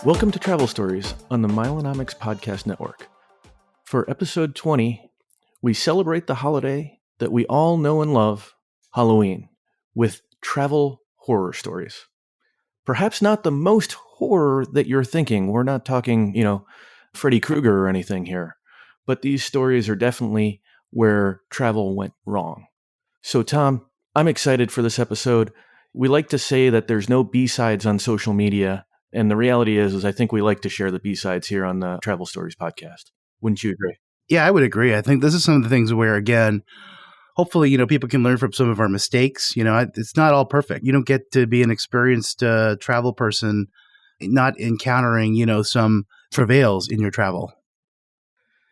Welcome to Travel Stories on the Mileonomics Podcast Network. For episode 20, we celebrate the holiday that we all know and love, Halloween, with travel horror stories. Perhaps not the most horror that you're thinking. We're not talking, Freddy Krueger or anything here. But these stories are definitely where travel went wrong. So, Tom, I'm excited for this episode. We like to say that there's no B-sides on social media. And the reality is I think we like to share the B-sides here on the Travel Stories podcast. Wouldn't you agree? Yeah, I would agree. I think this is some of the things where, again, hopefully, people can learn from some of our mistakes. It's not all perfect. You don't get to be an experienced travel person not encountering, some travails in your travel.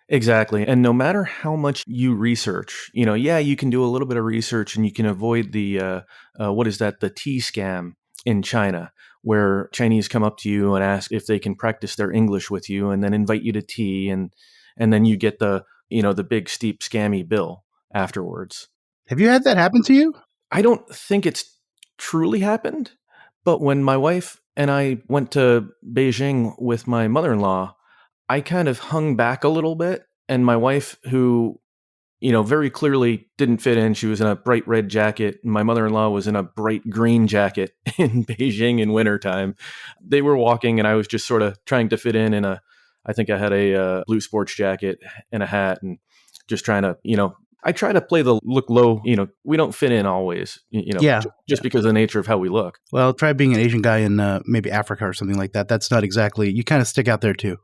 Exactly. And no matter how much you research, you can do a little bit of research and you can avoid the, the tea scam in China, where Chinese come up to you and ask if they can practice their English with you and then invite you to tea. And then you get the big steep scammy bill afterwards. Have you had that happen to you? I don't think it's truly happened. But when my wife and I went to Beijing with my mother-in-law, I kind of hung back a little bit. And my wife, who very clearly didn't fit in. She was in a bright red jacket. And my mother-in-law was in a bright green jacket in Beijing in wintertime. They were walking and I was just sort of trying to fit in I think I had a blue sports jacket and a hat and just trying to, I try to play the look low. We don't fit in always, just because of the nature of how we look. Well, try being an Asian guy in maybe Africa or something like that. That's not exactly, you kind of stick out there too.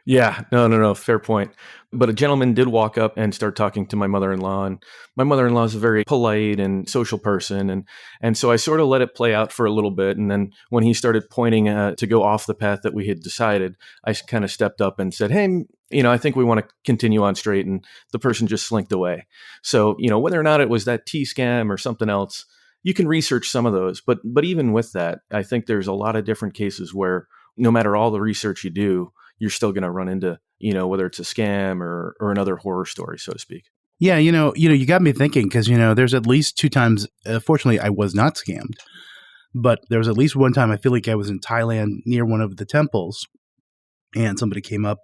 Yeah, no, fair point. But a gentleman did walk up and start talking to my mother-in-law, and my mother-in-law is a very polite and social person, and so I sort of let it play out for a little bit, and then when he started pointing to go off the path that we had decided, I kind of stepped up and said, "Hey, I think we want to continue on straight," and the person just slinked away. So, whether or not it was that tea scam or something else, you can research some of those, but even with that, I think there's a lot of different cases where no matter all the research you do, you're still going to run into, whether it's a scam or another horror story, so to speak. Yeah, you got me thinking because, there's at least two times, fortunately, I was not scammed, but there was at least one time I feel like I was in Thailand near one of the temples and somebody came up,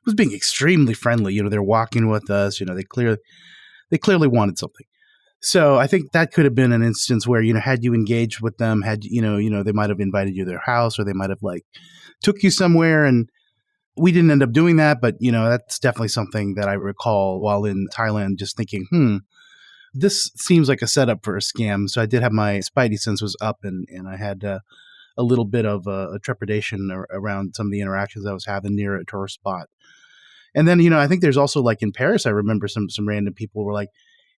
was being extremely friendly. They're walking with us, they clearly wanted something. So I think that could have been an instance where, had you engaged with them, had, they might have invited you to their house or they might have took you somewhere and we didn't end up doing that, but, that's definitely something that I recall while in Thailand just thinking, this seems like a setup for a scam. So I did have my spidey sense was up and I had a little bit of a trepidation around some of the interactions I was having near a tourist spot. And then, I think there's also in Paris, I remember some random people were like,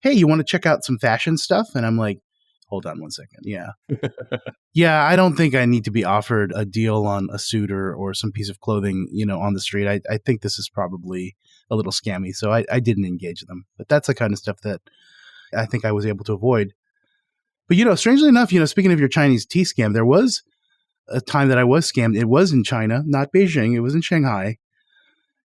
"Hey, you want to check out some fashion stuff?" And I'm like, hold on one second. Yeah. Yeah, I don't think I need to be offered a deal on a suit or some piece of clothing, on the street. I think this is probably a little scammy. So I didn't engage them. But that's the kind of stuff that I think I was able to avoid. But, strangely enough, speaking of your Chinese tea scam, there was a time that I was scammed. It was in China, not Beijing. It was in Shanghai.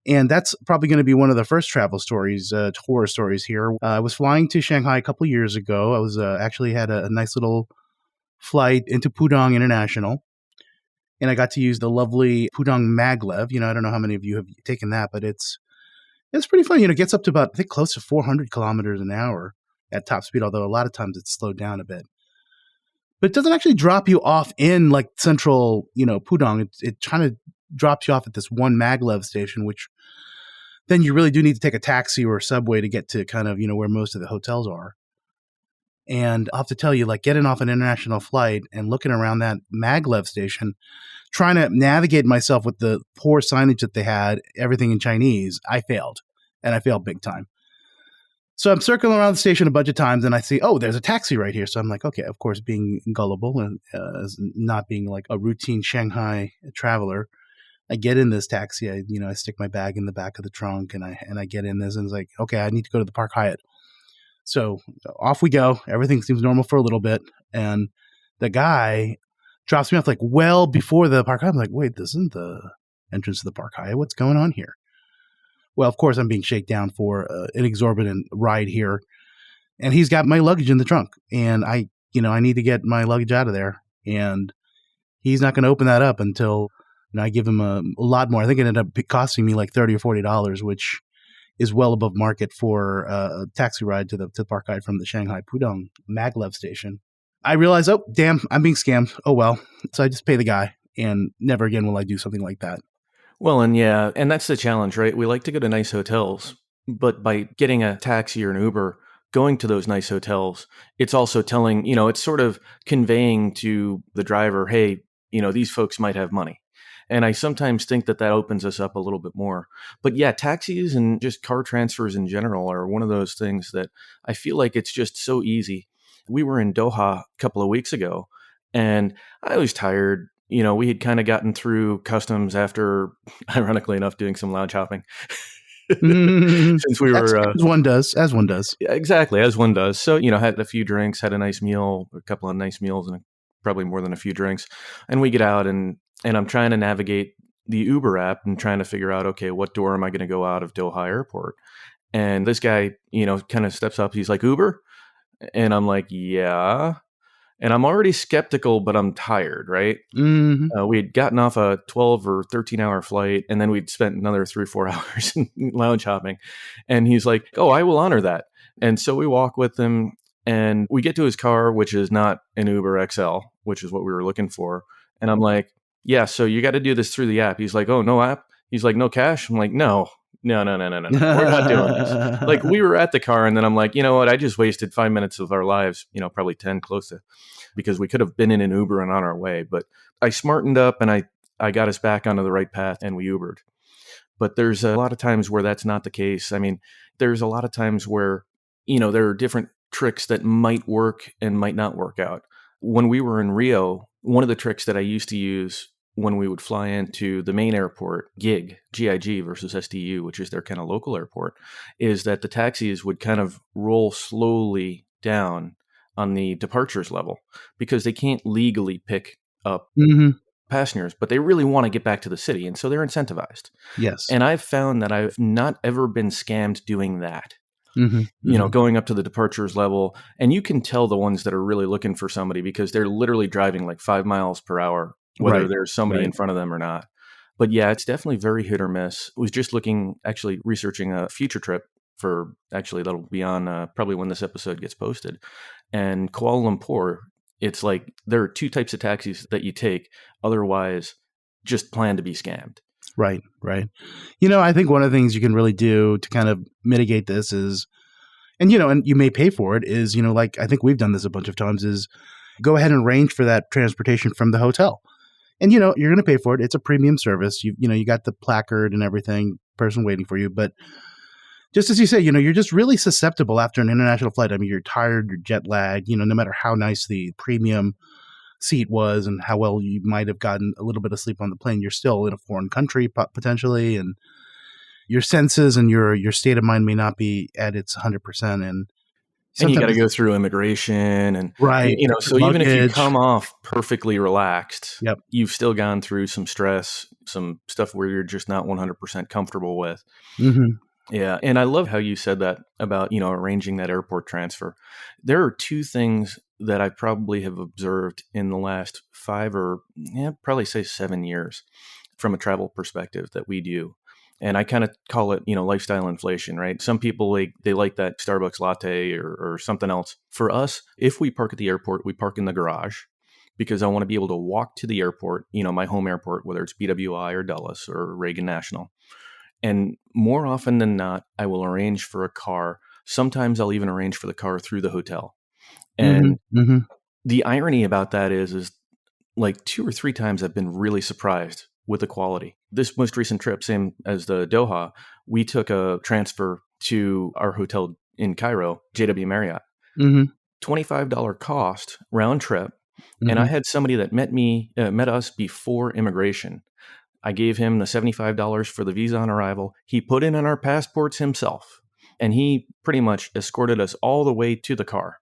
And that's probably going to be one of the first travel stories, horror stories here. I was flying to Shanghai a couple years ago. I was actually had a nice little flight into Pudong International. And I got to use the lovely Pudong maglev. I don't know how many of you have taken that, but it's pretty fun. It gets up to about, I think, close to 400 kilometers an hour at top speed, although a lot of times it's slowed down a bit. But it doesn't actually drop you off in central, Pudong. It kind of drops you off at this one maglev station, which then you really do need to take a taxi or a subway to get to kind of, where most of the hotels are. And I'll have to tell you, getting off an international flight and looking around that maglev station, trying to navigate myself with the poor signage that they had, everything in Chinese, I failed. And I failed big time. So I'm circling around the station a bunch of times and I see, oh, there's a taxi right here. So I'm like, okay, of course, being gullible and not being a routine Shanghai traveler, I get in this taxi. I stick my bag in the back of the trunk and I get in this and it's like, okay, I need to go to the Park Hyatt. So off we go. Everything seems normal for a little bit. And the guy drops me off well before the Park Hyatt. I'm like, wait, this isn't the entrance to the Park Hyatt. What's going on here? Well, of course, I'm being shaken down for an exorbitant ride here, and he's got my luggage in the trunk, and I need to get my luggage out of there, and he's not going to open that up until I give him a lot more. I think it ended up costing me like $30 or $40, which is well above market for a taxi ride to the park guide from the Shanghai Pudong maglev station. I realized, oh, damn, I'm being scammed. Oh, well. So I just pay the guy, and never again will I do something like that. Well, and that's the challenge, right? We like to go to nice hotels, but by getting a taxi or an Uber, going to those nice hotels, it's also telling, it's sort of conveying to the driver, hey, these folks might have money. And I sometimes think that opens us up a little bit more. But yeah, taxis and just car transfers in general are one of those things that I feel like it's just so easy. We were in Doha a couple of weeks ago, and I was tired. We had kind of gotten through customs after, ironically enough, doing some lounge hopping. Since we were as one does. Yeah, exactly, as one does. So, had a few drinks, had a nice meal, a couple of nice meals, and probably more than a few drinks. And we get out, and I'm trying to navigate the Uber app and trying to figure out, okay, what door am I going to go out of Doha Airport? And this guy, kind of steps up. He's like, Uber? And I'm like, yeah. And I'm already skeptical, but I'm tired, right? Mm-hmm. We had gotten off a 12 or 13-hour flight, and then we'd spent another 3 or 4 hours in lounge hopping. And he's like, oh, I will honor that. And so we walk with him, and we get to his car, which is not an Uber XL, which is what we were looking for. And I'm like, yeah, so you got to do this through the app. He's like, oh, no app? He's like, no cash? I'm like, no. We're not doing this. Like, we were at the car, and then I'm like, you know what? I just wasted 5 minutes of our lives, probably 10 close to, because we could have been in an Uber and on our way. But I smartened up, and I got us back onto the right path, and we Ubered. But there's a lot of times where that's not the case. I mean, there's a lot of times where, there are different tricks that might work and might not work out. When we were in Rio, one of the tricks that I used to use when we would fly into the main airport, GIG versus SDU, which is their kind of local airport, is that the taxis would kind of roll slowly down on the departures level because they can't legally pick up passengers, but they really want to get back to the city. And so they're incentivized. Yes. And I've found that I've not ever been scammed doing that. Going up to the departures level, and you can tell the ones that are really looking for somebody because they're literally driving like 5 miles per hour, whether there's somebody in front of them or not. But yeah, it's definitely very hit or miss. I was just researching a future trip for, that'll be on probably when this episode gets posted. And Kuala Lumpur, it's like there are 2 types of taxis that you take. Otherwise, just plan to be scammed. Right. I think one of the things you can really do to kind of mitigate this is, and you may pay for it, is, like I think we've done this a bunch of times, is go ahead and arrange for that transportation from the hotel. And, you're going to pay for it. It's a premium service. You got the placard and everything, person waiting for you. But just as you say, you're just really susceptible after an international flight. I mean, you're tired, you're jet lagged, no matter how nice the premium seat was and how well you might have gotten a little bit of sleep on the plane, you're still in a foreign country potentially, and your senses and your state of mind may not be at its 100%. And you got to go through immigration and so luggage. Even if you come off perfectly relaxed, you've still gone through some stress, some stuff where you're just not 100% comfortable with. Yeah. And I love how you said that about, arranging that airport transfer. There are 2 things that I probably have observed in the last 5 or probably say 7 years from a travel perspective that we do. And I kind of call it, lifestyle inflation, right? Some people, they like that Starbucks latte or something else. For us, if we park at the airport, we park in the garage because I want to be able to walk to the airport, my home airport, whether it's BWI or Dulles or Reagan National. And more often than not, I will arrange for a car. Sometimes I'll even arrange for the car through the hotel. And the irony about that is like 2 or 3 times I've been really surprised with the quality. This most recent trip, same as the Doha, we took a transfer to our hotel in Cairo, JW Marriott. $25 cost round trip. And I had somebody that met us before immigration. I gave him the $75 for the visa on arrival. He put in on our passports himself, and he pretty much escorted us all the way to the car.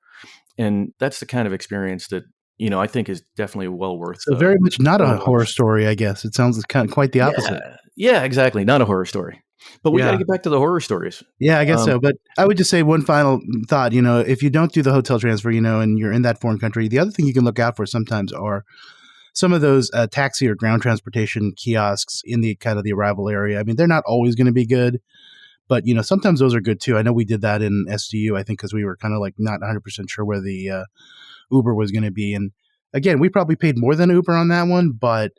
And that's the kind of experience that, I think is definitely well worth. So very much not a horror story, I guess. It sounds kind of quite the opposite. Yeah, exactly. Not a horror story. But we got to Yeah. get back to the horror stories. Yeah, I guess Um, so. But I would just say one final thought, if you don't do the hotel transfer, and you're in that foreign country, the other thing you can look out for sometimes are some of those taxi or ground transportation kiosks in the kind of the arrival area. I mean, they're not always going to be good, but sometimes those are good too. I know we did that in SDU, I think, because we were kind of like not 100% sure where the Uber was going to be. And again, we probably paid more than Uber on that one, but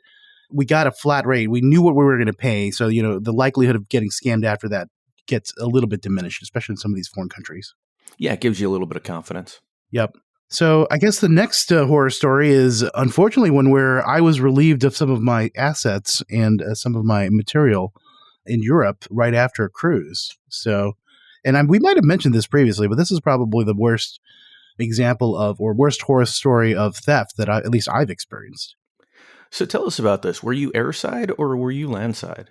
we got a flat rate. We knew what we were going to pay. So, the likelihood of getting scammed after that gets a little bit diminished, especially in some of these foreign countries. yeah, it gives you a little bit of confidence. Yep. So I guess the next horror story is unfortunately one where I was relieved of some of my assets and some of my material in Europe right after a cruise. So, and we might have mentioned this previously, but this is probably the worst example of, or worst horror story of theft that at least I've experienced. So tell us about this. Were you airside or were you landside?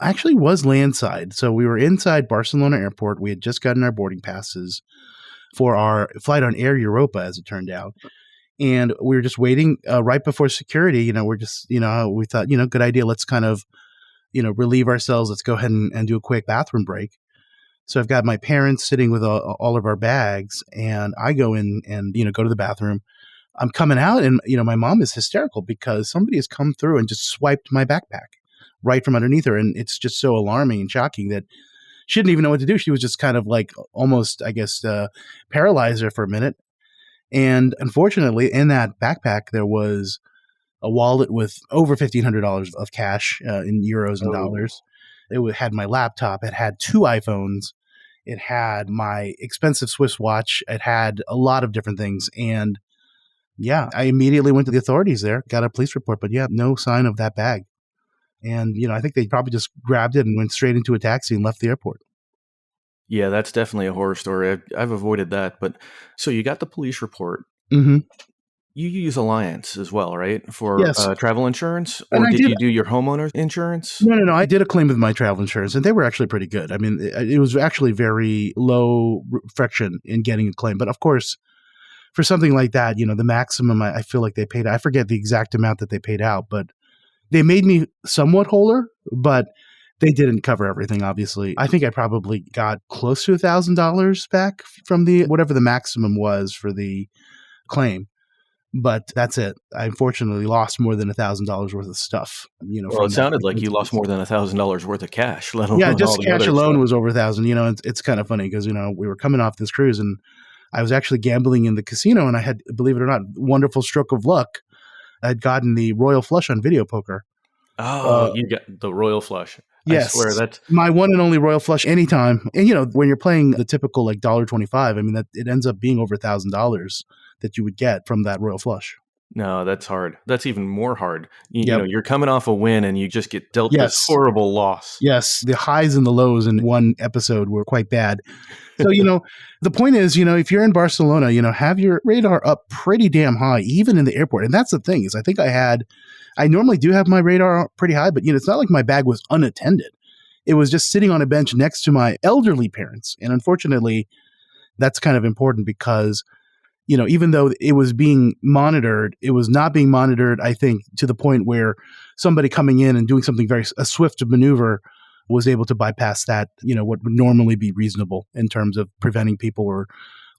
I actually was landside. So we were inside Barcelona airport. We had just gotten our boarding passes for our flight on Air Europa, as it turned out. And we were just waiting right before security. We're just, we thought, good idea. Let's kind of, relieve ourselves. Let's go ahead and do a quick bathroom break. So I've got my parents sitting with all of our bags, and I go in and, go to the bathroom. I'm coming out, and, my mom is hysterical because somebody has come through and just swiped my backpack right from underneath her. And it's just so alarming and shocking that she didn't even know what to do. She was just kind of like almost, I guess, paralyzed her for a minute. And unfortunately, in that backpack, there was a wallet with over $1,500 of cash in euros and dollars. It had my laptop. It had 2 iPhones. It had my expensive Swiss watch. It had a lot of different things. And yeah, I immediately went to the authorities there, got a police report, but yeah, no sign of that bag. And, I think they probably just grabbed it and went straight into a taxi and left the airport. Yeah, that's definitely a horror story. I've avoided that. But so you got the police report. Mm-hmm. You use Alliance as well, right? For Yes. travel insurance? And Or I did did. you do your homeowner insurance? No. I did a claim with my travel insurance, and they were actually pretty good. I mean, it was actually very low friction in getting a claim. But of course, for something like that, the maximum I feel like they paid, I forget the exact amount that they paid out, but they made me somewhat wholer, but they didn't cover everything, obviously. I think I probably got close to $1,000 back from whatever the maximum was for the claim. But that's it. I unfortunately lost more than $1,000 worth of stuff. Well, From it that sounded like you lost more than $1,000 worth of cash, let Yeah, alone all just the cash other alone stuff. was over 1,000. It's kind of funny because we were coming off this cruise, and I was actually gambling in the casino, and I had, believe it or not, wonderful stroke of luck. I had gotten the royal flush on video poker. Oh, you got the royal flush. Yes, I swear that's my one and only royal flush anytime. And when you're playing the typical like $1.25, I mean that it ends up being over $1,000 that you would get from that royal flush. no, that's hard. That's even more hard. You Yep. know, you're coming off a win and you just get dealt this Yes. horrible loss. Yes, the highs and the lows in one episode were quite bad. So, the point is, if you're in Barcelona, have your radar up pretty damn high, even in the airport. And that's the thing is, I normally do have my radar pretty high, but, it's not like my bag was unattended. It was just sitting on a bench next to my elderly parents. And unfortunately, that's kind of important because, even though it was being monitored, it was not being monitored, I think, to the point where somebody coming in and doing something a swift maneuver was able to bypass that, what would normally be reasonable in terms of preventing people or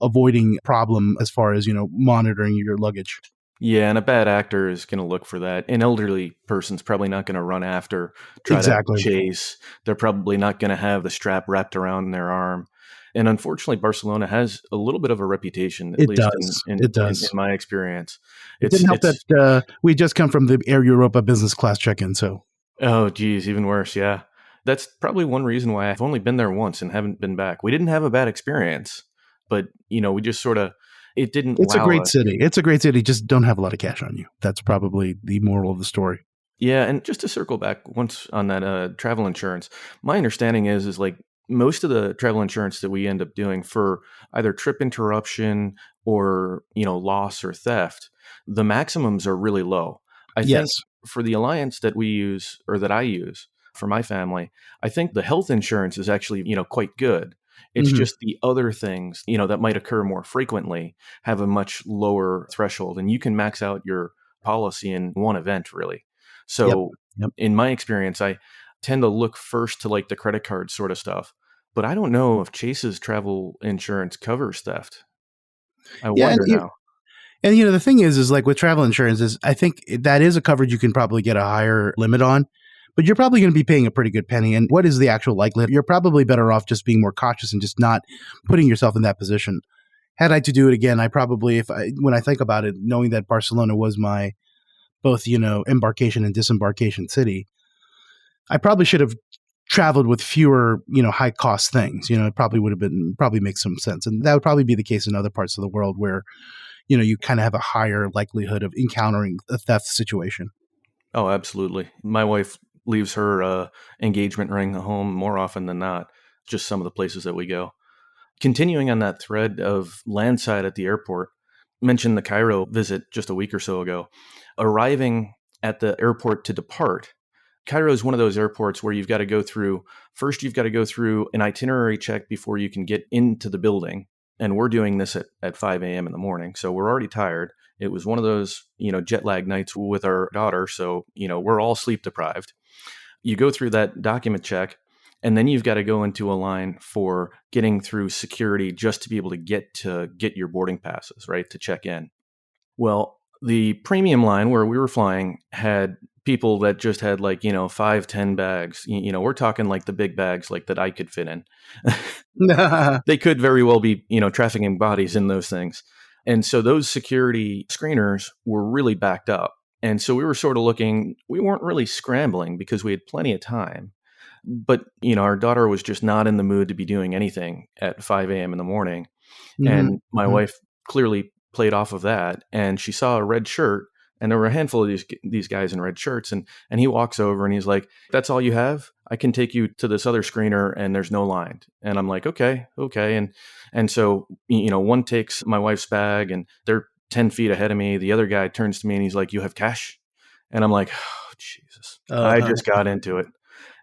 avoiding problem as far as, monitoring your luggage. Yeah, and a bad actor is going to look for that. An elderly person's probably not going to run after, try Exactly. to chase. They're probably not going to have the strap wrapped around their arm. And unfortunately, Barcelona has a little bit of a reputation, at least It does. In my experience. It didn't help that we just come from the Air Europa business class check-in, so. Oh, geez, even worse, yeah. That's probably one reason why I've only been there once and haven't been back. We didn't have a bad experience, but, we just sort of, it didn't It's a wow great us. city. It's a great city. Just don't have a lot of cash on you. That's probably the moral of the story. Yeah, and just to circle back once on that travel insurance, my understanding is like most of the travel insurance that we end up doing for either trip interruption or, loss or theft, the maximums are really low. I think Yes. for the alliance that we use or that I use for my family, I think the health insurance is actually, quite good. It's Mhm. just the other things, that might occur more frequently have a much lower threshold, and you can max out your policy in one event, really. So Yep. in my experience, tend to look first to like the credit card sort of stuff. But I don't know if Chase's travel insurance covers theft. I Yeah, wonder now. and the thing is like with travel insurance is I think that is a coverage you can probably get a higher limit on, but you're probably going to be paying a pretty good penny. And what is the actual likelihood? You're probably better off just being more cautious and just not putting yourself in that position. Had I to do it again, I probably, when I think about it, knowing that Barcelona was my both, embarkation and disembarkation city, I probably should have traveled with fewer, high cost things. It probably would have probably makes some sense. And that would probably be the case in other parts of the world where, you kind of have a higher likelihood of encountering a theft situation. Oh, absolutely. My wife leaves her engagement ring at home more often than not, just some of the places that we go. Continuing on that thread of landside at the airport, mentioned the Cairo visit just a week or so ago. Arriving at the airport to depart, Cairo is one of those airports where you've got to go through an itinerary check before you can get into the building. And we're doing this at 5 a.m. in the morning. So we're already tired. It was one of those, jet lag nights with our daughter. So, we're all sleep deprived. You go through that document check, and then you've got to go into a line for getting through security just to be able to get your boarding passes, right, to check in. Well, the premium line where we were flying had people that just had 5-10 bags. We're talking like the big bags like that I could fit in. They could very well be, trafficking bodies in those things. And so those security screeners were really backed up. And so we were sort of we weren't really scrambling because we had plenty of time. But, our daughter was just not in the mood to be doing anything at 5 a.m. in the morning. Mm-hmm. And my Mm-hmm. wife clearly played off of that. And she saw a red shirt. And there were a handful of these guys in red shirts. And he walks over and he's like, "That's all you have? I can take you to this other screener and there's no line." And I'm like, okay. And so, one takes my wife's bag and they're 10 feet ahead of me. The other guy turns to me and he's like, "You have cash?" And I'm like, oh, Jesus. I just got into it.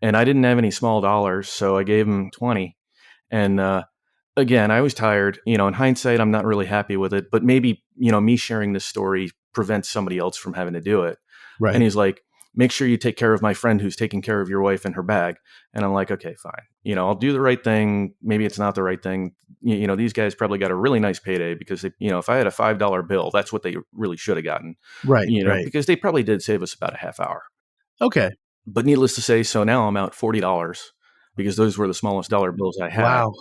And I didn't have any small dollars. So I gave him 20. And again, I was tired. In hindsight, I'm not really happy with it. But maybe, me sharing this story prevents somebody else from having to do it. Right. And he's like, "Make sure you take care of my friend who's taking care of your wife and her bag." And I'm like, okay, fine. I'll do the right thing. Maybe it's not the right thing. These guys probably got a really nice payday because they, if I had a $5 bill, that's what they really should have gotten. Right. Right. Because they probably did save us about a half hour. Okay. But needless to say, so now I'm out $40 because those were the smallest dollar bills I had. Wow.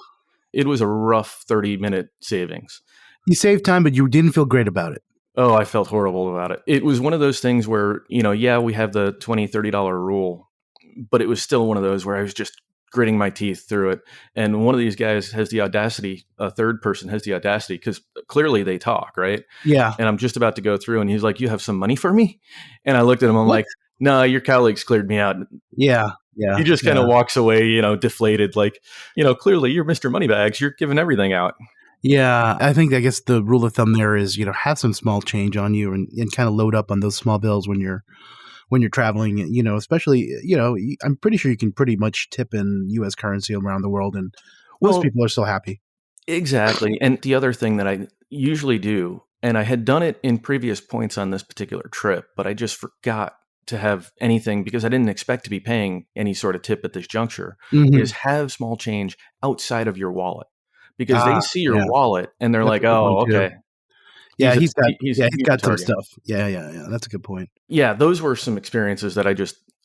It was a rough 30-minute savings. You saved time, but you didn't feel great about it. Oh, I felt horrible about it. It was one of those things where, we have the $20, $30 rule, but it was still one of those where I was just gritting my teeth through it. And one of these guys has the audacity, a third person has the audacity, because clearly they talk, right? Yeah. And I'm just about to go through and he's like, "You have some money for me?" And I looked at him, I'm What? like, "No, your colleagues cleared me out." Yeah. Yeah. He just kind of walks away, deflated, like, clearly you're Mr. Moneybags. You're giving everything out. Yeah, I guess the rule of thumb there is, have some small change on you and kind of load up on those small bills when you're traveling, especially, I'm pretty sure you can pretty much tip in US currency around the world and most people are still happy. Exactly. And the other thing that I usually do, and I had done it in previous points on this particular trip, but I just forgot to have anything because I didn't expect to be paying any sort of tip at this juncture, is have small change outside of your wallet. Because they see your wallet and they're like, "Oh, okay." Yeah, he's got some target. stuff. Yeah. That's a good point. Yeah, those were some experiences that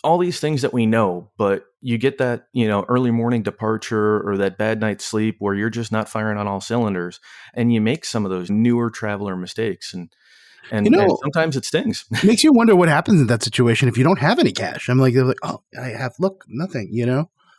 all these things that we know, but you get that, early morning departure or that bad night's sleep where you're just not firing on all cylinders and you make some of those newer traveler mistakes and sometimes it stings. Makes you wonder what happens in that situation if you don't have any cash. I'm like, they're like, "Oh, I have, look, nothing,"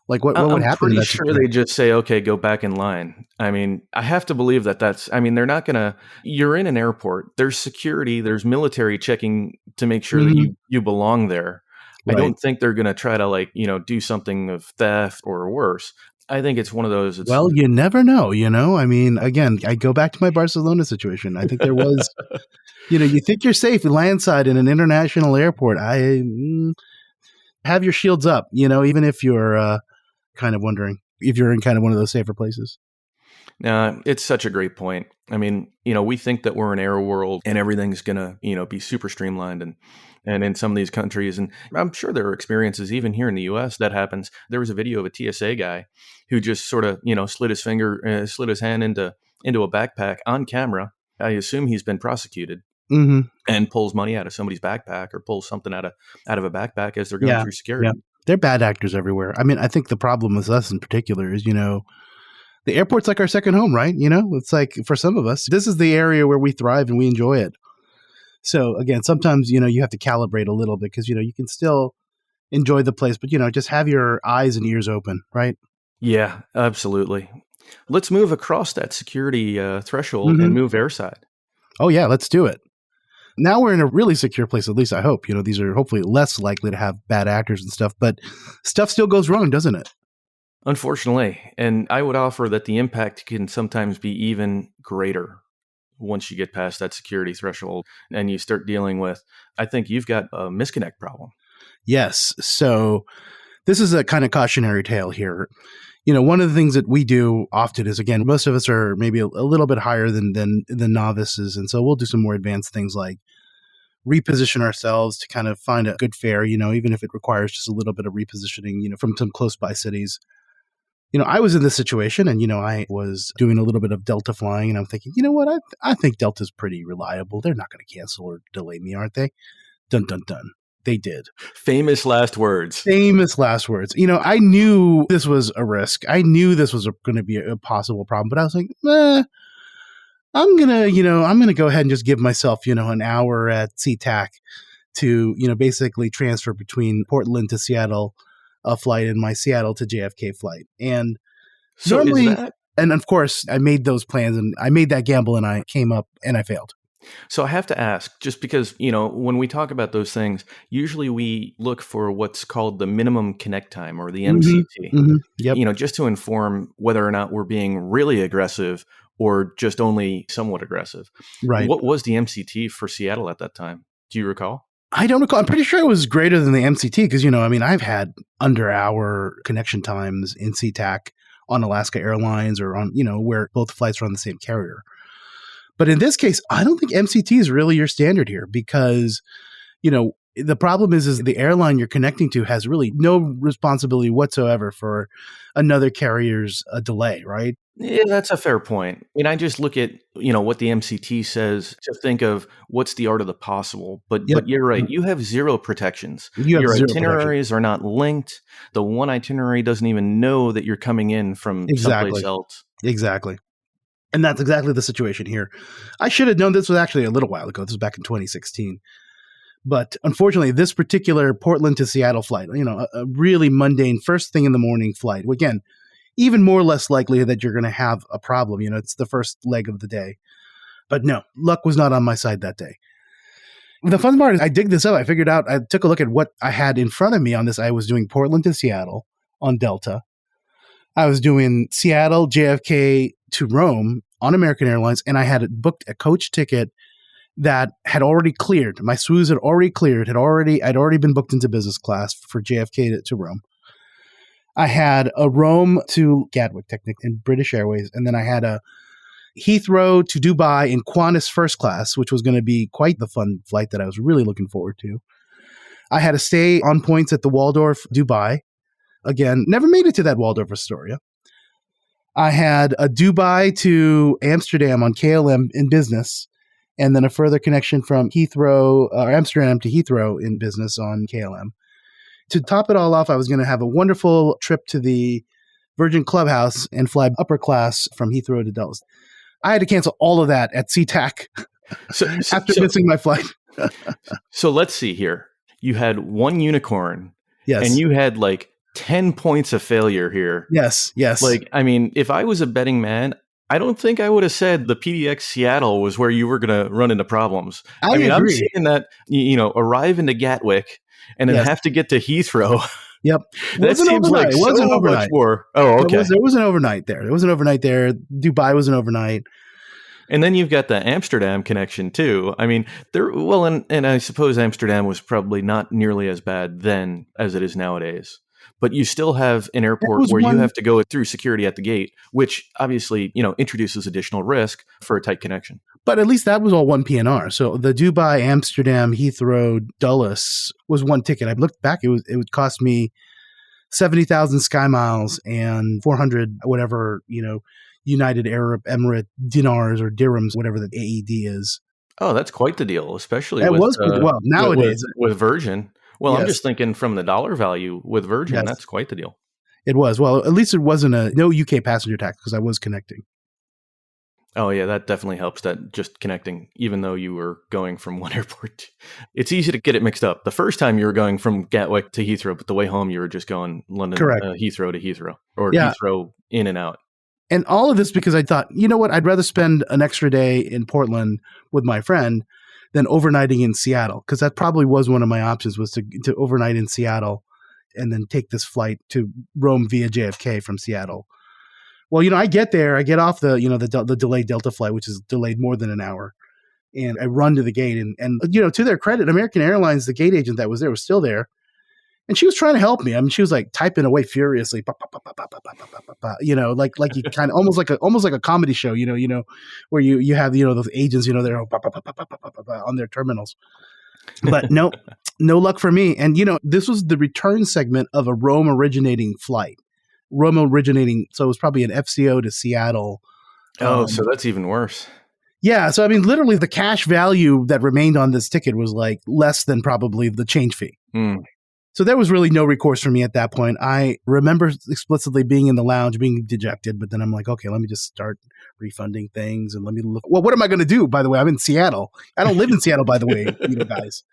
Like what would happen? I'm pretty sure they just say, "Okay, go back in line." I mean, I have to believe they're not going to, you're in an airport, there's security, there's military checking to make sure that you belong there. Right. I don't think they're going to try to do something of theft or worse. I think it's one of those. Well, you never know, I mean, again, I go back to my Barcelona situation. I think there was, you think you're safe landside in an international airport. Have your shields up, even if you're, kind of wondering if you're in kind of one of those safer places. It's such a great point. I mean, we think that we're an air world and everything's going to, be super streamlined. And And in some of these countries, and I'm sure there are experiences even here in the US that happens. There was a video of a TSA guy who just sort of, slid his hand into a backpack on camera. I assume he's been prosecuted. Mm-hmm. And pulls money out of somebody's backpack or pulls something out of a backpack as they're going Yeah. through security. Yeah. They're bad actors everywhere. I mean, I think the problem with us in particular is, the airport's like our second home, right? It's like for some of us, this is the area where we thrive and we enjoy it. So again, sometimes, you have to calibrate a little bit because, you can still enjoy the place, but, just have your eyes and ears open, right? Yeah, absolutely. Let's move across that security threshold and move airside. Oh, yeah, let's do it. Now we're in a really secure place, at least I hope. These are hopefully less likely to have bad actors and stuff, but stuff still goes wrong, doesn't it? Unfortunately. And I would offer that the impact can sometimes be even greater once you get past that security threshold and you start dealing with, I think you've got a misconnect problem. Yes. So this is a kind of cautionary tale here. One of the things that we do often is, again, most of us are maybe a little bit higher than novices. And so we'll do some more advanced things like reposition ourselves to kind of find a good fare, even if it requires just a little bit of repositioning, from some close by cities. I was in this situation and, I was doing a little bit of Delta flying and I'm thinking, you know what? I think Delta's pretty reliable. They're not going to cancel or delay me, aren't they? Dun, dun, dun. They did. Famous last words. I knew this was a risk. I knew this was going to be a possible problem, but I was like, I'm going to go ahead and just give myself, an hour at SeaTac to, basically transfer between Portland to Seattle flight and my Seattle to JFK flight. And so normally, and of course, I made those plans and I made that gamble and I came up and I failed. So I have to ask, just because, when we talk about those things, usually we look for what's called the minimum connect time or the MCT, Yep. Just to inform whether or not we're being really aggressive or just only somewhat aggressive. Right. What was the MCT for Seattle at that time? Do you recall? I don't recall. I'm pretty sure it was greater than the MCT because, I've had under hour connection times in SeaTac on Alaska Airlines or on, where both flights are on the same carrier. But in this case, I don't think MCT is really your standard here because, the problem is the airline you're connecting to has really no responsibility whatsoever for another carrier's delay, right? Yeah, that's a fair point. And I just look at, what the MCT says to think of what's the art of the possible. But you're right. You have zero protections. Your itineraries are not linked. The one itinerary doesn't even know that you're coming in from someplace else. Exactly. And that's exactly the situation here. I should have known this was actually a little while ago. This was back in 2016. But unfortunately, this particular Portland to Seattle flight, a really mundane first thing in the morning flight. Again, even more less likely that you're going to have a problem. It's the first leg of the day. But no, luck was not on my side that day. The fun part is I digged this up. I took a look at what I had in front of me on this. I was doing Portland to Seattle on Delta. I was doing Seattle, JFK to Rome on American Airlines, and I had booked a coach ticket that had already cleared. My SWOOS had already cleared. I'd already been booked into business class for JFK to Rome. I had a Rome to Gatwick, technically, in British Airways, and then I had a Heathrow to Dubai in Qantas first class, which was going to be quite the fun flight that I was really looking forward to. I had a stay on points at the Waldorf Dubai. Again, never made it to that Waldorf Astoria. I had a Dubai to Amsterdam on KLM in business, and then a further connection from Heathrow or Amsterdam to Heathrow in business on KLM. To top it all off, I was going to have a wonderful trip to the Virgin Clubhouse and fly upper class from Heathrow to Dulles. I had to cancel all of that at SeaTac after missing my flight. So let's see here. You had one unicorn, yes, and you had like 10 points of failure here. Yes. If I was a betting man, I don't think I would have said the PDX Seattle was where you were going to run into problems. I agree. I'm seeing that, arrive into Gatwick and then have to get to Heathrow. Yep. That seems like it wasn't overnight. Much more. Oh, okay. There was an overnight there. Dubai was an overnight. And then you've got the Amsterdam connection too. And I suppose Amsterdam was probably not nearly as bad then as it is nowadays. but you still have an That airport was where you one. have to go through security at the gate, which obviously, introduces additional risk for a tight connection. But at least that was all one PNR. So the Dubai, Amsterdam, Heathrow, Dulles was one ticket. I looked back; it would cost me 70,000 SkyMiles and 400 whatever United Arab Emirate dinars or dirhams, whatever the AED is. Oh, that's quite the deal, especially It with was well with nowadays. with Virgin. Well, I'm Yes, just thinking from the dollar value with Virgin, yes, that's quite the deal. it was. Well, at least it wasn't no UK passenger tax because I was connecting. Oh yeah, that definitely helps. That just connecting, even though you were going from one airport, it's easy to get it mixed up. The first time you were going from Gatwick to Heathrow, but the way home you were just going London, Correct. Heathrow to Heathrow, or Yeah. Heathrow in and out. And all of this because I thought, you know what, I'd rather spend an extra day in Portland with my friend than overnighting in Seattle, because that probably was one of my options, was to overnight in Seattle and then take this flight to Rome via JFK from Seattle. Well, I get there, I get off the delayed Delta flight, which is delayed more than an hour, and I run to the gate, and to their credit, American Airlines, the gate agent that was there was still there. And she was trying to help me. I mean, she was like typing away furiously, like you kind of almost like a comedy show, where you have those agents, they're on their terminals. But no luck for me. And this was the return segment of a Rome originating flight. So it was probably an FCO to Seattle. Oh, so that's even worse. Yeah. So I mean, literally, the cash value that remained on this ticket was like less than probably the change fee. Mm. So there was really no recourse for me at that point. I remember explicitly being in the lounge, being dejected, but then I'm like, okay, let me just start refunding things and let me look. Well, what am I going to do? By the way, I'm in Seattle. I don't live in Seattle, by the way, guys.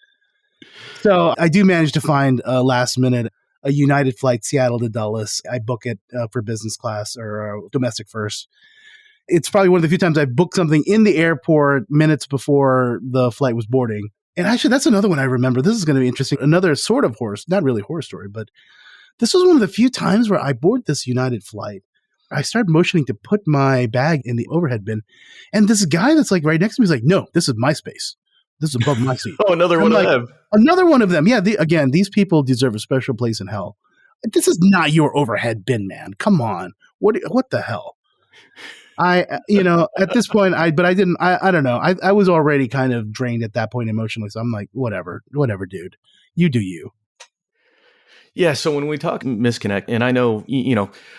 So I do manage to find last minute a United flight, Seattle to Dulles. I book it for business class or domestic first. It's probably one of the few times I booked something in the airport minutes before the flight was boarding. And actually, that's another one I remember. This is going to be interesting. Another sort of not really horror story, but this was one of the few times where I boarded this United flight. I started motioning to put my bag in the overhead bin. And this guy that's like right next to me is like, no, this is my space. This is above my seat. Oh, another one of them. Another one of them. Yeah, again, these people deserve a special place in hell. This is not your overhead bin, man. Come on. What the hell? At this point, I don't know. I was already kind of drained at that point emotionally. So I'm like, whatever, dude, you do you. Yeah. So when we talk misconnect, and I know,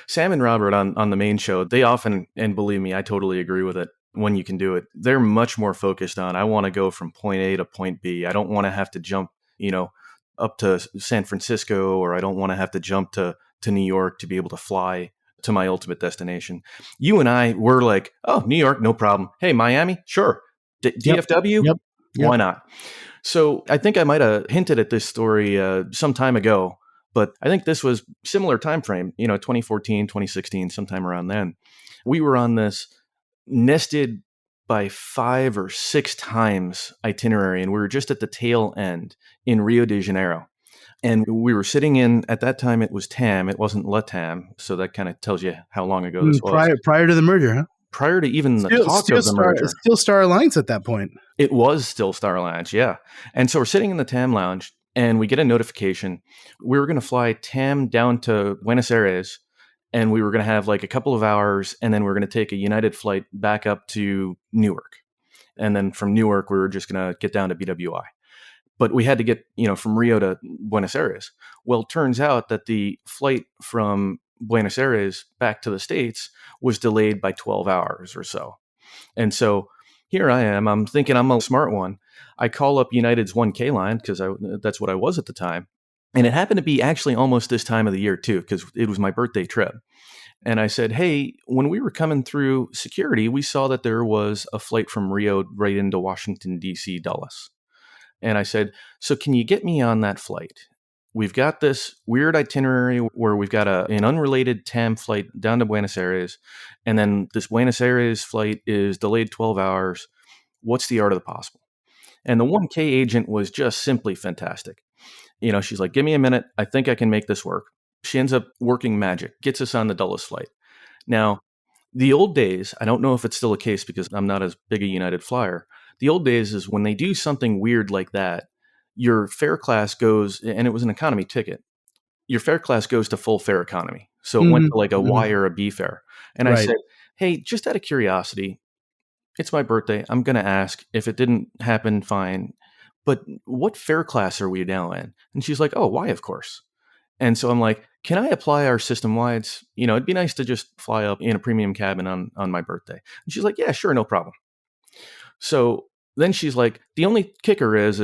Sam and Robert on the main show, they often, and believe me, I totally agree with it. When you can do it, they're much more focused on, I want to go from point A to point B. I don't want to have to jump, up to San Francisco, or I don't want to have to jump to New York to be able to fly to my ultimate destination. You and I were like, oh, New York, no problem. Hey, Miami, sure. DFW, Yep. Why not? So I think I might have hinted at this story some time ago, but I think this was similar time frame, 2014, 2016, sometime around then. We were on this nested by 5 or 6 times itinerary, and we were just at the tail end in Rio de Janeiro. And we were sitting in, at that time, it was TAM. It wasn't LATAM. So that kind of tells you how long ago this was. Prior to the merger, huh? Prior to even the talk of the merger. Still Star Alliance at that point. It was still Star Alliance, yeah. And so we're sitting in the TAM lounge, and we get a notification. We were going to fly TAM down to Buenos Aires, and we were going to have like a couple of hours, and then we were going to take a United flight back up to Newark. And then from Newark, we were just going to get down to BWI. But we had to get, from Rio to Buenos Aires. Well, it turns out that the flight from Buenos Aires back to the States was delayed by 12 hours or so. And so here I am. I'm thinking I'm a smart one. I call up United's 1K line because that's what I was at the time. And it happened to be actually almost this time of the year, too, because it was my birthday trip. And I said, hey, when we were coming through security, we saw that there was a flight from Rio right into Washington, D.C., Dulles. And I said, so can you get me on that flight? We've got this weird itinerary where we've got an unrelated TAM flight down to Buenos Aires. And then this Buenos Aires flight is delayed 12 hours. What's the art of the possible? And the 1K agent was just simply fantastic. She's like, give me a minute. I think I can make this work. She ends up working magic, gets us on the Dulles flight. Now, the old days, I don't know if it's still the case because I'm not as big a United flyer. The old days is when they do something weird like that, your fare class goes, and it was an economy ticket, your fare class goes to full fare economy. So it went Mhm, to like a mhm. Y or a B fare. And I Right. said, hey, just out of curiosity, it's my birthday. I'm going to ask. If it didn't happen, fine. But what fare class are we now in? And she's like, oh, Y, of course. And so I'm like, can I apply our system wides? It'd be nice to just fly up in a premium cabin on my birthday. And she's like, yeah, sure, no problem. So then she's like, the only kicker is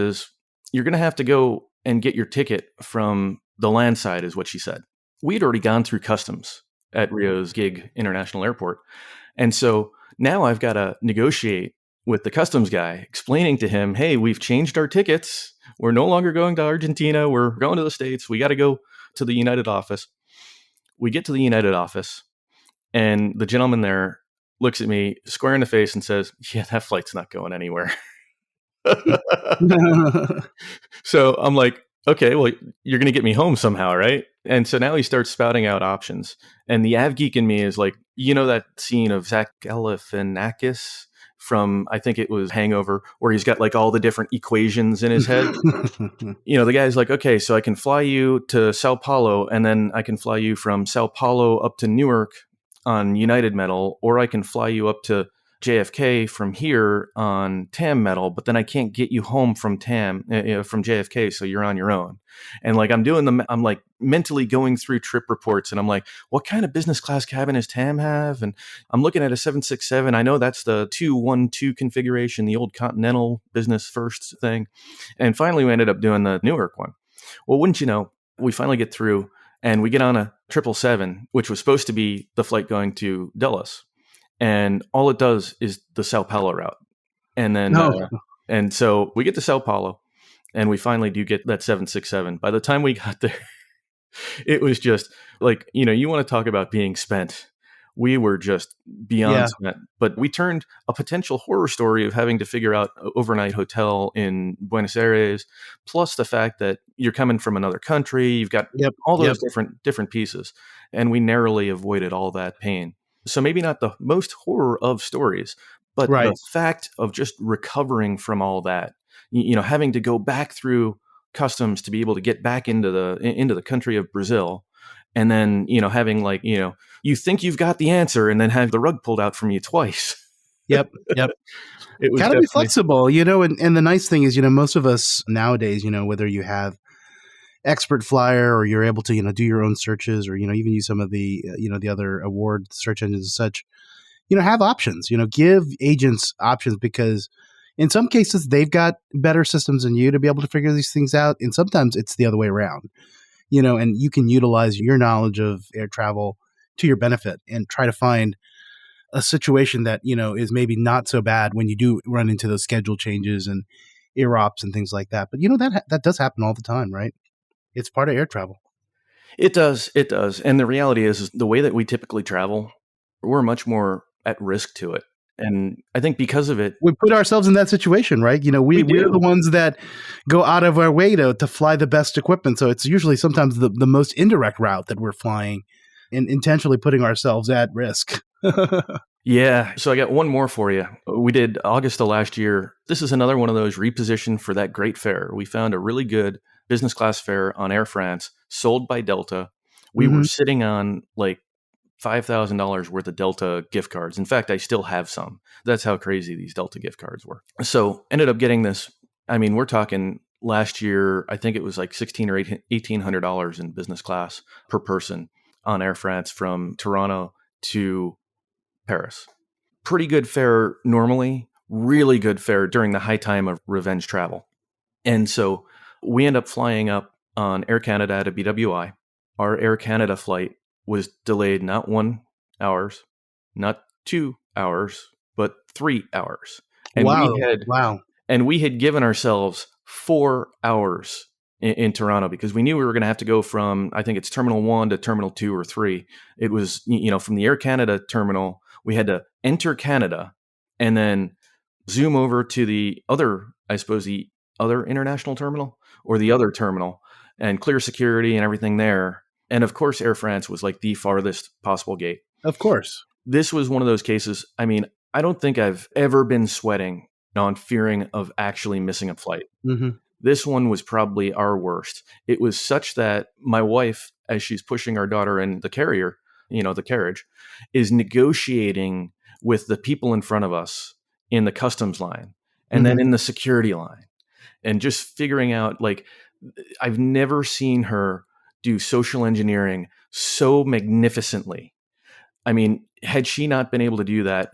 you're going to have to go and get your ticket from the land side, is what she said. We'd already gone through customs at Rio's Gig International Airport. And so now I've got to negotiate with the customs guy, explaining to him, hey, we've changed our tickets. We're no longer going to Argentina. We're going to the States. We got to go to the United office. We get to the United office, and the gentleman there looks at me square in the face and says, yeah, that flight's not going anywhere. So I'm like, okay, well, you're going to get me home somehow, right? And so now he starts spouting out options. And the av geek in me is like, that scene of Zach Galifianakis from, I think it was Hangover, where he's got like all the different equations in his head. The guy's like, okay, so I can fly you to Sao Paulo, and then I can fly you from Sao Paulo up to Newark on United Metal, or I can fly you up to JFK from here on TAM Metal, but then I can't get you home from TAM, from JFK, so you're on your own. And like I'm like mentally going through trip reports, and I'm like, what kind of business class cabin does TAM have? And I'm looking at a 767. I know that's the 212 configuration, the old Continental business first thing. And finally, we ended up doing the Newark one. Well, wouldn't you know, we finally get through, and we get on a 777, which was supposed to be the flight going to Dulles. And all it does is the Sao Paulo route. And then, and so we get to Sao Paulo, and we finally do get that 767. By the time we got there, it was just like, you want to talk about being spent. We were just beyond spent. But we turned a potential horror story of having to figure out an overnight hotel in Buenos Aires, plus the fact that you're coming from another country. You've got all those different pieces. And we narrowly avoided all that pain. So maybe not the most horror of stories, but the fact of just recovering from all that, having to go back through customs to be able to get back into the country of Brazil, and then having like you think you've got the answer, and then have the rug pulled out from you twice. Yep. It was gotta be flexible, and the nice thing is, most of us nowadays, whether you have Expert Flyer, or you're able to do your own searches, or even use some of the the other award search engines and such, have options. Give agents options, because in some cases they've got better systems than you to be able to figure these things out, and sometimes it's the other way around. And you can utilize your knowledge of air travel to your benefit and try to find a situation that is maybe not so bad when you do run into those schedule changes and IROPS and things like that. But that does happen all the time, right? It's part of air travel. It does. And the reality is the way that we typically travel, we're much more at risk to it. And I think because of it, we put ourselves in that situation, right? We're the ones that go out of our way to fly the best equipment. So it's usually sometimes the most indirect route that we're flying, and intentionally putting ourselves at risk. Yeah. So I got one more for you. We did August of last year. This is another one of those repositioned for that great fare. We found a really good business class fare on Air France sold by Delta. We were sitting on like $5,000 worth of Delta gift cards. In fact, I still have some. That's how crazy these Delta gift cards were. So ended up getting this. I mean, we're talking last year, I think it was like $1,600 or $1,800 in business class per person on Air France from Toronto to Paris. Pretty good fare normally, really good fare during the high time of revenge travel. And so we end up flying up on Air Canada at a BWI. Our Air Canada flight was delayed not 1 hour, not 2 hours, but 3 hours. And we had given ourselves 4 hours in Toronto, because we knew we were going to have to go from, I think it's Terminal 1 to Terminal 2 or 3. It was, from the Air Canada terminal, we had to enter Canada and then zoom over to the other, I suppose, the other international terminal or the other terminal, and clear security and everything there. And of course, Air France was like the farthest possible gate. Of course. This was one of those cases. I mean, I don't think I've ever been sweating on fearing of actually missing a flight. This one was probably our worst. It was such that my wife, as she's pushing our daughter in the carrier, the carriage, is negotiating with the people in front of us in the customs line and then in the security line, and just figuring out, like, I've never seen her do social engineering so magnificently. I mean, had she not been able to do that,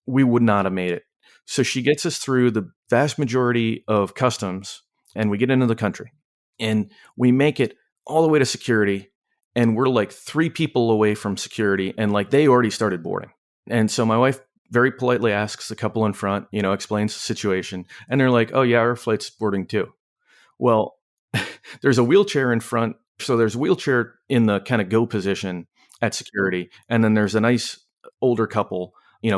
we would not have made it. So she gets us through the vast majority of customs, and we get into the country, and we make it all the way to security, and we're like 3 people away from security, and like they already started boarding. And so my wife very politely asks the couple in front, explains the situation, and they're like, "Oh yeah, our flight's boarding too." Well, there's a wheelchair in front. So there's a wheelchair in the kind of go position at security. And then there's a nice older couple,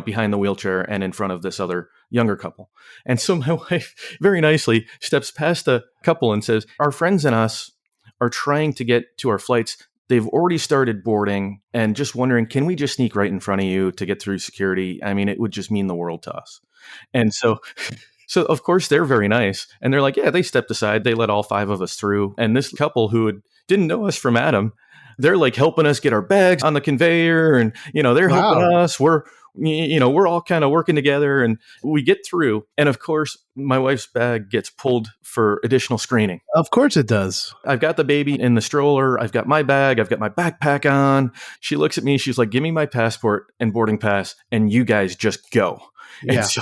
behind the wheelchair and in front of this other younger couple. And so my wife very nicely steps past the couple and says, "Our friends and us are trying to get to our flights. They've already started boarding and just wondering, can we just sneak right in front of you to get through security? I mean, it would just mean the world to us." And so of course they're very nice. And they're like, yeah, they stepped aside. They let all 5 of us through. And this couple who didn't know us from Adam, they're like helping us get our bags on the conveyor. And, they're helping us. We're all kind of working together, and we get through. And of course, my wife's bag gets pulled for additional screening. Of course it does. I've got the baby in the stroller. I've got my bag. I've got my backpack on. She looks at me. She's like, "Give me my passport and boarding pass, and you guys just go." And so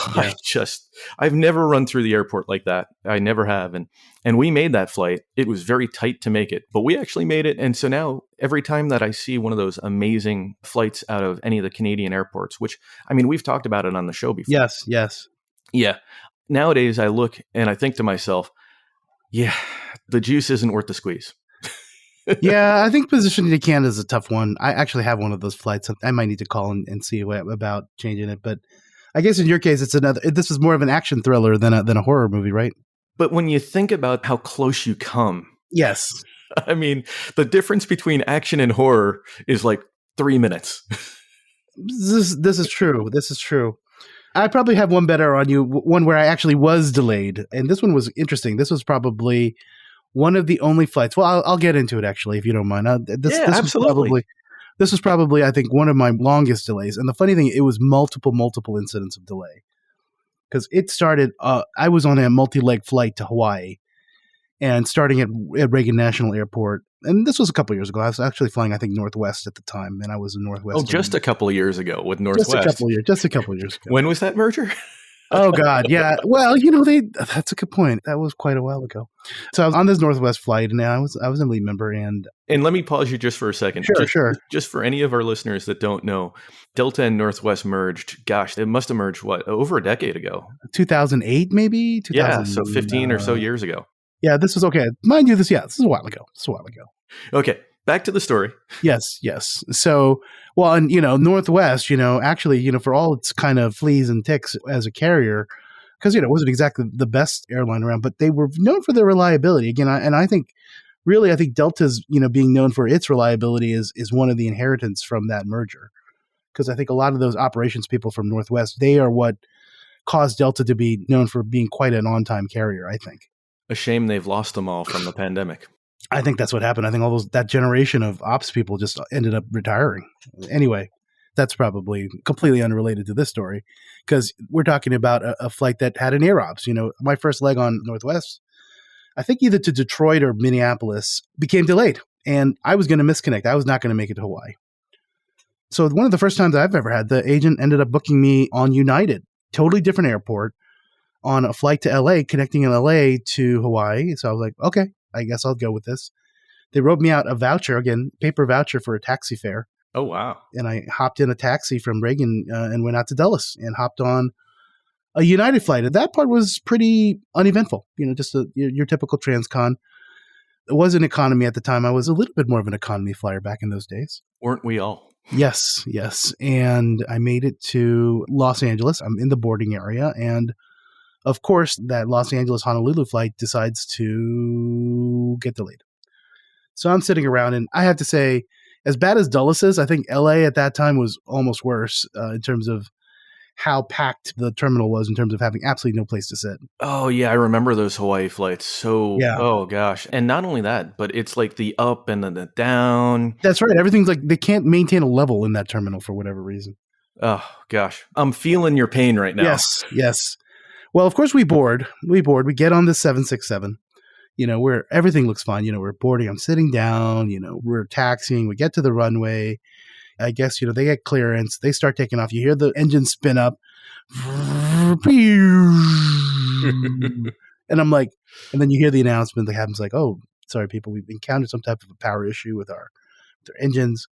I've never run through the airport like that. I never have. And we made that flight. It was very tight to make it, but we actually made it. And so now every time that I see one of those amazing flights out of any of the Canadian airports, which, I mean, we've talked about it on the show before. Yes. Yeah. Nowadays I look and I think to myself, yeah, the juice isn't worth the squeeze. Yeah, I think positioning to Canada is a tough one. I actually have one of those flights. I might need to call and see about changing it. But I guess in your case, this is more of an action thriller than a horror movie, right? But when you think about how close you come. Yes. I mean, the difference between action and horror is like 3 minutes. This is true. This is true. I probably have one better on you, one where I actually was delayed. And this one was interesting. This was probably one of the only flights. Well, I'll get into it, actually, if you don't mind. This absolutely. This was probably, I think, one of my longest delays. And the funny thing, it was multiple incidents of delay. Because it started, I was on a multi-leg flight to Hawaii, and starting at Reagan National Airport. And this was a couple of years ago. I was actually flying, I think, Northwest at the time, and I was in Northwest. Oh, just a couple of years ago with Northwest. Just a couple of years ago. When was that merger? Oh, God. Yeah. Well, that's a good point. That was quite a while ago. So I was on this Northwest flight, and I was a lead member. And let me pause you just for a second. Sure. Just for any of our listeners that don't know, Delta and Northwest merged. Gosh, it must have merged, over a decade ago? 2008, maybe? Yeah, so 15 or so years ago. Yeah, this was okay. Mind you, this is a while ago. Okay, back to the story. Yes. So, well, and, Northwest, actually, for all its kind of fleas and ticks as a carrier, because, it wasn't exactly the best airline around, but they were known for their reliability. Again, I think Delta's, being known for its reliability is one of the inheritance from that merger. Because I think a lot of those operations people from Northwest, they are what caused Delta to be known for being quite an on-time carrier, I think. A shame they've lost them all from the pandemic. I think that's what happened. I think that generation of ops people just ended up retiring. Anyway, that's probably completely unrelated to this story, because we're talking about a flight that had an air ops. My first leg on Northwest, I think either to Detroit or Minneapolis, became delayed, and I was going to misconnect. I was not going to make it to Hawaii. So one of the first times I've ever had, the agent ended up booking me on United, totally different airport, on a flight to LA, connecting in LA to Hawaii. So I was like, okay, I guess I'll go with this. They wrote me out a voucher, again, paper voucher for a taxi fare. Oh, wow. And I hopped in a taxi from Reagan and went out to Dulles and hopped on a United flight. And that part was pretty uneventful, just your typical transcon. It was an economy at the time. I was a little bit more of an economy flyer back in those days. Weren't we all? Yes. And I made it to Los Angeles. I'm in the boarding area. And of course, that Los Angeles-Honolulu flight decides to get delayed. So I'm sitting around, and I have to say, as bad as Dulles is, I think LA at that time was almost worse in terms of how packed the terminal was in terms of having absolutely no place to sit. Oh, yeah, I remember those Hawaii flights. So, Yeah. oh gosh. And not only that, but it's like the up and then the down. That's right. Everything's like they can't maintain a level in that terminal for whatever reason. Oh gosh. I'm feeling your pain right now. Yes. Well, of course we board. We get on the 767. Where everything looks fine. We're boarding. I'm sitting down. We're taxiing. We get to the runway. I guess, they get clearance. They start taking off. You hear the engine spin up. And I'm like, and then you hear the announcement that happens like, oh, sorry, people, we've encountered some type of a power issue with our engines.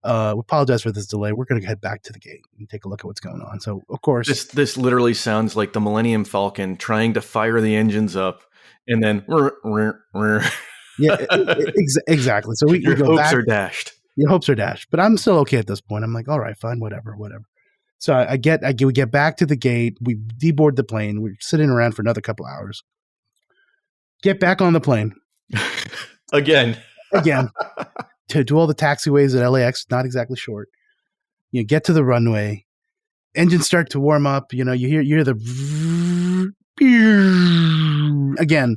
We apologize for this delay. We're going to head back to the gate and take a look at what's going on. So, of course. This literally sounds like the Millennium Falcon trying to fire the engines up and then. Yeah, exactly. So we Your go hopes back. are dashed. Your hopes are dashed. But I'm still okay at this point. I'm like, all right, fine, whatever. So we get back to the gate. We deboard the plane. We're sitting around for another couple hours. Get back on the plane. Again. To do all the taxiways at LAX, not exactly short. You get to the runway. Engines start to warm up. You hear the again.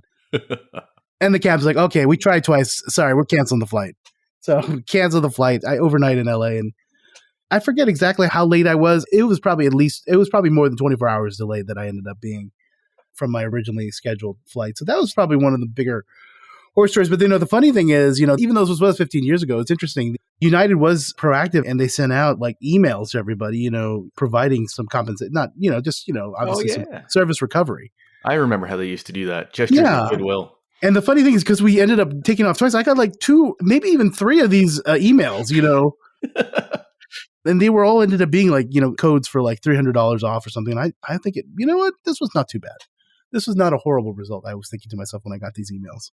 And the cab's like, okay, we tried twice. Sorry, we're canceling the flight. So we canceled the flight. I overnight in LA, and I forget exactly how late I was. It was probably more than 24 hours delayed that I ended up being from my originally scheduled flight. So that was probably one of the bigger horror stories. But the funny thing is, even though this was 15 years ago, it's interesting. United was proactive and they sent out like emails to everybody, providing some compensation, not, obviously some service recovery. I remember how they used to do that. Gestures of goodwill. And the funny thing is, because we ended up taking off twice, I got like 2, maybe even 3 of these emails, and they were all ended up being like, codes for like $300 off or something. And I think this was not too bad. This was not a horrible result. I was thinking to myself when I got these emails.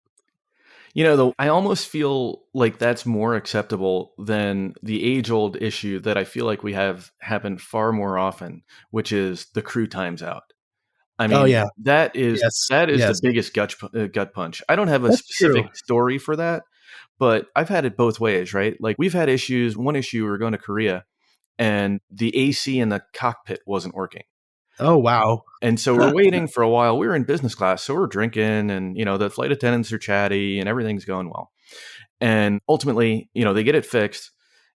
I almost feel like that's more acceptable than the age-old issue that I feel like we have happen far more often, which is the crew times out. I mean, that is the biggest gut punch. I don't have a specific story for that, but I've had it both ways, right? Like we've had issues. One issue, we were going to Korea and the AC in the cockpit wasn't working. Oh, wow. And so we're waiting for a while. We were in business class, so we're drinking and, the flight attendants are chatty and everything's going well. And ultimately, they get it fixed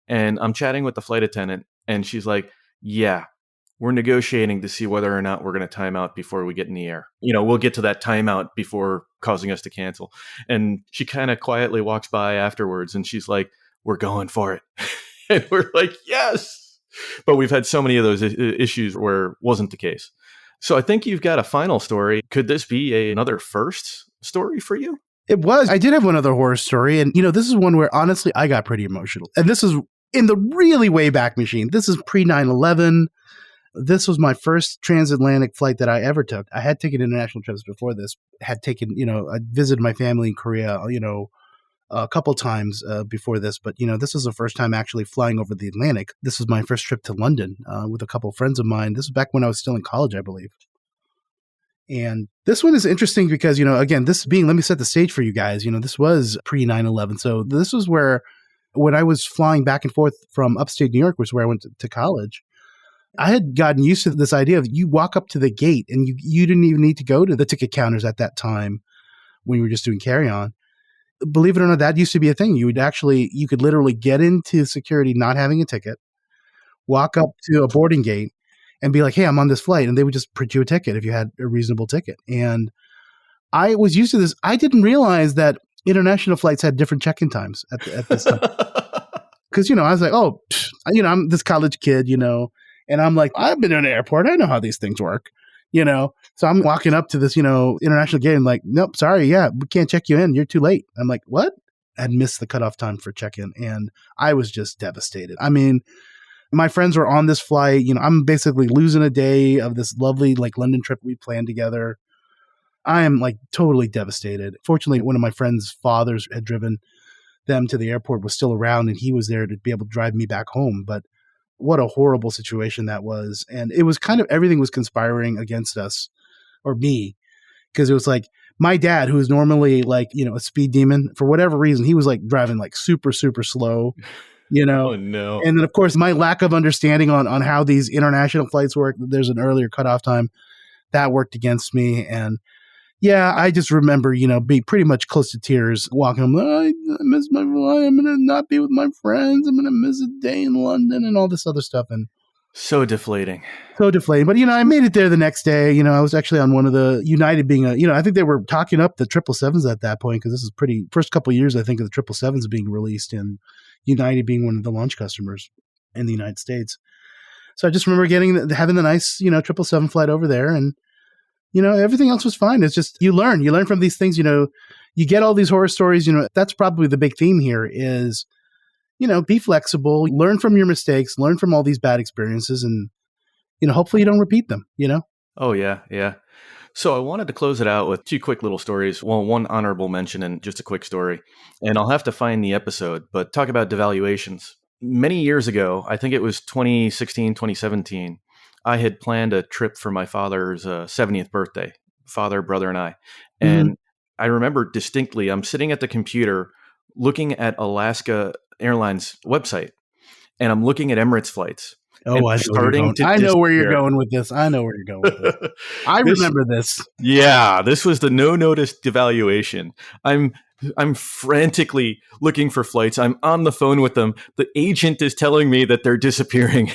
and I'm chatting with the flight attendant and she's like, yeah, we're negotiating to see whether or not we're going to time out before we get in the air. We'll get to that timeout before causing us to cancel. And she kind of quietly walks by afterwards and she's like, we're going for it. And we're like, yes. But we've had so many of those issues where it wasn't the case. So I think you've got a final story. Could this be another first story for you? It was. I did have one other horror story. And, this is one where honestly, I got pretty emotional. And this is in the really way back machine. This is pre 9/11. This was my first transatlantic flight that I ever took. I had taken international trips before this, had taken, I visited my family in Korea, a couple times before this. But, this was the first time actually flying over the Atlantic. This was my first trip to London with a couple of friends of mine. This was back when I was still in college, I believe. And this one is interesting because, again, let me set the stage for you guys. This was pre 9/11. So this was where, when I was flying back and forth from upstate New York, which is where I went to college, I had gotten used to this idea of you walk up to the gate and you didn't even need to go to the ticket counters at that time when you were just doing carry-on. Believe it or not, that used to be a thing. You could literally get into security not having a ticket, walk up to a boarding gate and be like, hey, I'm on this flight. And they would just print you a ticket if you had a reasonable ticket. And I was used to this. I didn't realize that international flights had different check-in times at this time. Because, I was like, oh, I'm this college kid, and I'm like, I've been in an airport. I know how these things work, So I'm walking up to this, international gate and like, nope, sorry. Yeah, we can't check you in. You're too late. I'm like, what? I had missed the cutoff time for check-in. And I was just devastated. I mean, my friends were on this flight. I'm basically losing a day of this lovely like London trip we planned together. I am like totally devastated. Fortunately, one of my friend's fathers had driven them to the airport, was still around, and he was there to be able to drive me back home. But what a horrible situation that was. And it was kind of everything was conspiring against us or me, because it was like my dad, who is normally like, a speed demon, for whatever reason, he was like driving like super, super slow. you know. Oh, no. And then, of course, my lack of understanding on how these international flights work, there's an earlier cutoff time, that worked against me. And yeah, I just remember, being pretty much close to tears walking home. I miss my flight. I'm going to not be with my friends. I'm going to miss a day in London and all this other stuff. And so deflating. So deflating. But, I made it there the next day. I was actually on one of the United being I think they were talking up the 777s at that point because this is first couple of years, I think, of the 777s being released and United being one of the launch customers in the United States. So I just remember having the nice, 777 flight over there and, everything else was fine. It's just you learn from these things, you get all these horror stories, that's probably the big theme here is, be flexible, learn from your mistakes, learn from all these bad experiences and, hopefully you don't repeat them, Oh, yeah. Yeah. So I wanted to close it out with two quick little stories. Well, one honorable mention and just a quick story. And I'll have to find the episode, but talk about devaluations. Many years ago, I think it was 2016, 2017, I had planned a trip for my father's 70th birthday, father, brother, and I. And I remember distinctly, I'm sitting at the computer looking at Alaska Airlines website, and I'm looking at Emirates flights. Oh, I know where you're going with this. I remember this. Yeah, this was the no-notice devaluation. I'm frantically looking for flights. I'm on the phone with them. The agent is telling me that they're disappearing.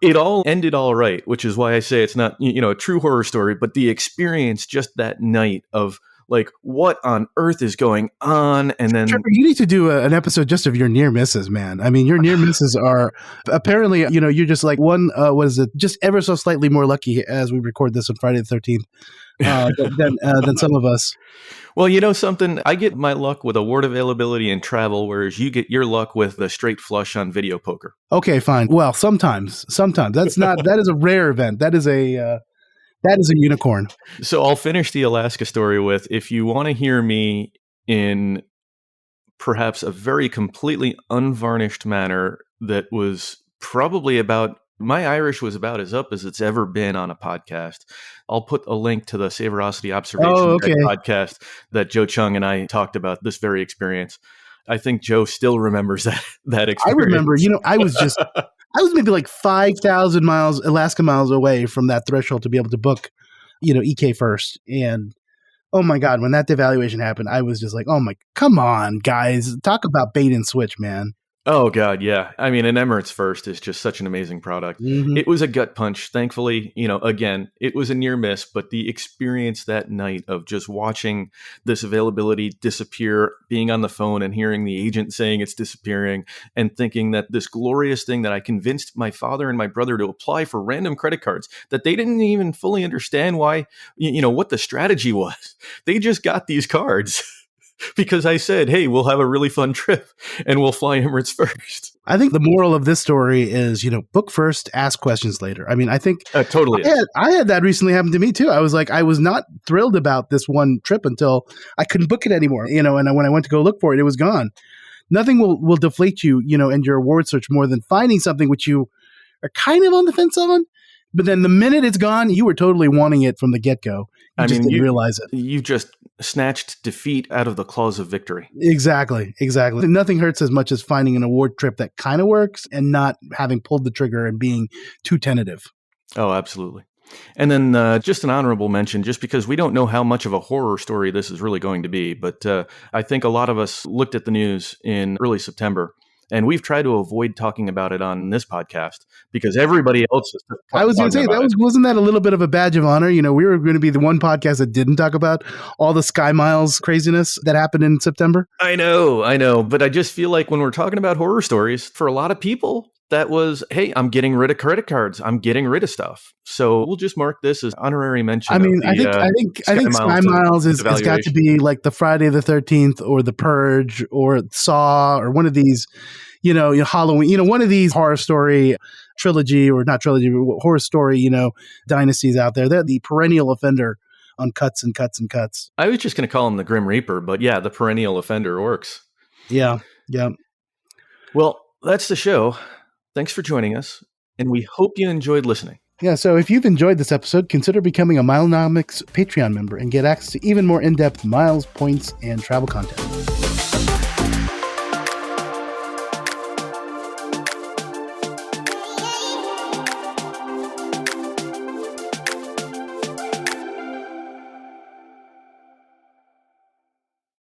It all ended all right, which is why I say it's not, a true horror story, but the experience just that night of like, what on earth is going on? And then Trevor, you need to do an episode just of your near misses, man. I mean, your near misses are apparently, you're just like one, just ever so slightly more lucky as we record this on Friday the 13th than some of us. Well, something, I get my luck with award availability and travel, whereas you get your luck with the straight flush on video poker. Okay, fine. Well, sometimes that is a rare event. That is a unicorn. So I'll finish the Alaska story with, if you want to hear me in perhaps a very completely unvarnished manner that was probably about, my Irish was about as up as it's ever been on a podcast. I'll put a link to the Savorosity Observation podcast that Joe Chung and I talked about this very experience. I think Joe still remembers that experience. I remember, I was maybe like 5,000 Alaska miles away from that threshold to be able to book, EK first. And oh my God, when that devaluation happened, I was just like, come on, guys, talk about bait and switch, man. Oh, God, yeah. I mean, an Emirates First is just such an amazing product. Mm-hmm. It was a gut punch. Thankfully, again, it was a near miss, but the experience that night of just watching this availability disappear, being on the phone and hearing the agent saying it's disappearing and thinking that this glorious thing that I convinced my father and my brother to apply for random credit cards, that they didn't even fully understand why, what the strategy was. They just got these cards. Because I said, hey, we'll have a really fun trip and we'll fly Emirates first. I think the moral of this story is, book first, ask questions later. I mean, I think totally. I had that recently happen to me too. I was like, I was not thrilled about this one trip until I couldn't book it anymore, and when I went to go look for it, it was gone. Nothing will deflate you, in your award search more than finding something which you are kind of on the fence on. But then the minute it's gone, you were totally wanting it from the get-go. You didn't realize it. You just snatched defeat out of the claws of victory. Exactly. Nothing hurts as much as finding an award trip that kind of works and not having pulled the trigger and being too tentative. Oh, absolutely. And then just an honorable mention, just because we don't know how much of a horror story this is really going to be, but I think a lot of us looked at the news in early September. And we've tried to avoid talking about it on this podcast because everybody else is. I was going to say, wasn't that a little bit of a badge of honor? We were going to be the one podcast that didn't talk about all the SkyMiles craziness that happened in September. I know. But I just feel like when we're talking about horror stories, for a lot of people, that was, hey, I'm getting rid of credit cards. I'm getting rid of stuff. So we'll just mark this as honorary mention. I mean, I think SkyMiles has got to be like the Friday the 13th or the Purge or Saw or one of these, Halloween, one of these horror story trilogy or not trilogy, horror story, dynasties out there. They're the perennial offender on cuts and cuts and cuts. I was just going to call him the Grim Reaper, but yeah, the perennial offender works. Yeah. Well, that's the show. Thanks for joining us, and we hope you enjoyed listening. Yeah, so if you've enjoyed this episode, consider becoming a Milenomics Patreon member and get access to even more in-depth miles, points, and travel content.